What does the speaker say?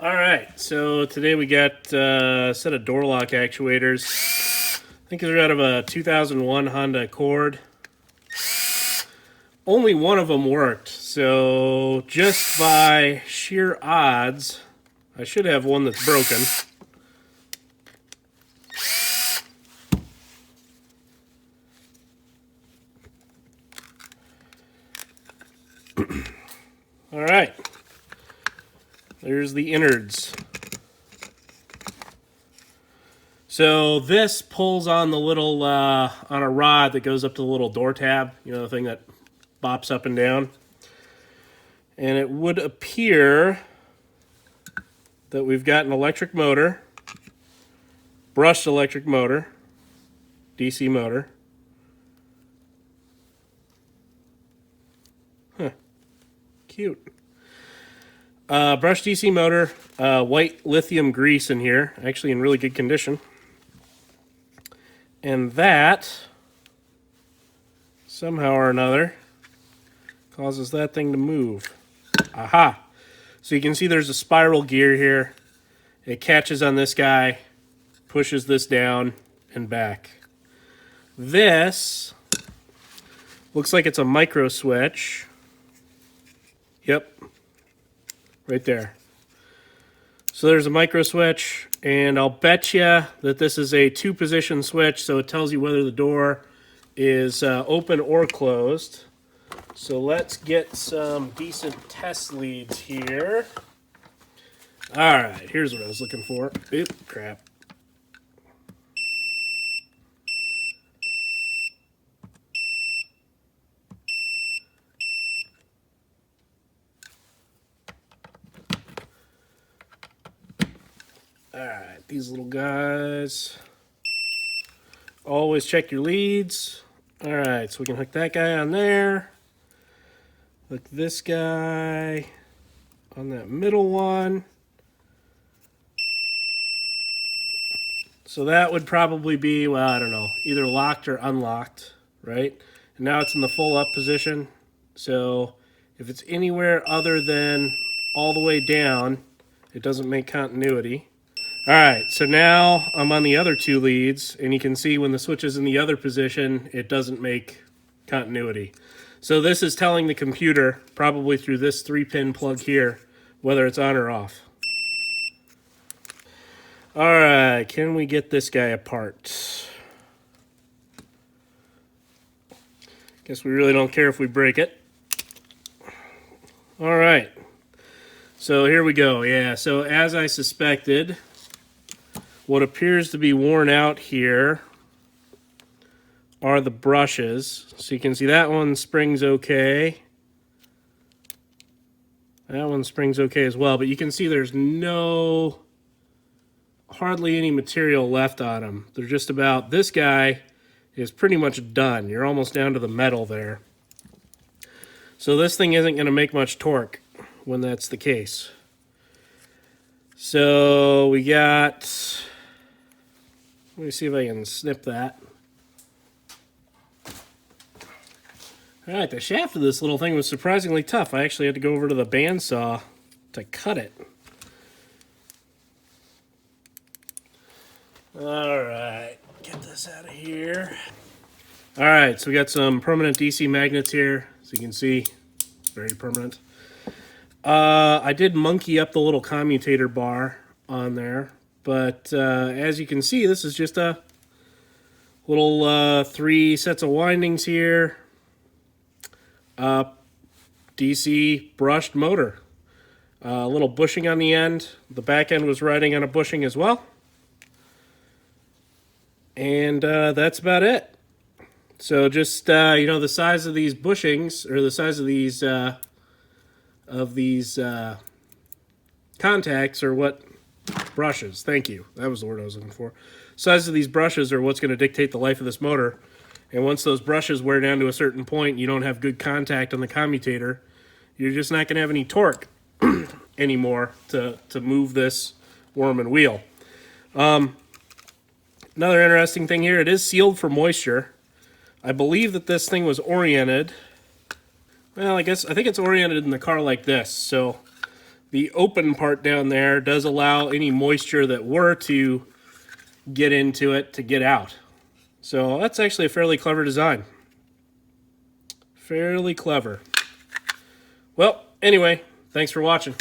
All right, so today we got a set of door lock actuators. I think they're out of a 2001 Honda Accord. Only one of them worked, so just by sheer odds, I should have one that's broken. All right, there's the innards. So this pulls on the little, on a rod that goes up to the little door tab, you know, the thing that bops up and down. And it would appear that we've got an electric motor, brushed electric motor, DC motor. Huh, cute. Brushed DC motor, white lithium grease in here, actually in really good condition. And that, somehow or another, causes that thing to move. Aha! So you can see there's a spiral gear here. It catches on this guy, pushes this down and back. This looks like it's a micro switch. Yep, right there. So there's a micro switch, and I'll bet you that this is a 2-position switch, so it tells you whether the door is open or closed. So let's get some decent test leads here. All right, here's what I was looking for. Oop, crap. All right, these little guys. Always check your leads. All right, so we can hook that guy on there. Hook this guy on that middle one. So that would probably be, well, I don't know, either locked or unlocked, right? And now it's in the full up position. So if it's anywhere other than all the way down, it doesn't make continuity. All right, so now I'm on the other 2 leads, and you can see when the switch is in the other position, it doesn't make continuity. So this is telling the computer, probably through this 3-pin plug here, whether it's on or off. All right, can we get this guy apart? Guess we really don't care if we break it. All right, so here we go. Yeah, so as I suspected, what appears to be worn out here are the brushes. So you can see that one springs okay. That one springs okay as well, but you can see there's hardly any material left on them. They're just about, this guy is pretty much done. You're almost down to the metal there. So this thing isn't going to make much torque when that's the case. So we got, let me see if I can snip that. All right, the shaft of this little thing was surprisingly tough. I actually had to go over to the bandsaw to cut it. All right, get this out of here. All right, so we got some permanent DC magnets here. So you can see, very permanent. I did monkey up the little commutator bar on there. But as you can see, this is just a little 3 sets of windings here. DC brushed motor. A little bushing on the end. The back end was riding on a bushing as well. And that's about it. So just, you know, the size of these bushings, or the size of these contacts are what... brushes, thank you. That was the word I was looking for. Size of these brushes are what's going to dictate the life of this motor. And once those brushes wear down to a certain point, you don't have good contact on the commutator, you're just not going to have any torque anymore to move this worm and wheel. Another interesting thing here, it is sealed for moisture. I believe that this thing was oriented. Well, I think it's oriented in the car like this. So the open part down there does allow any moisture that were to get into it to get out. So that's actually a fairly clever design. Fairly clever. Well, anyway, thanks for watching.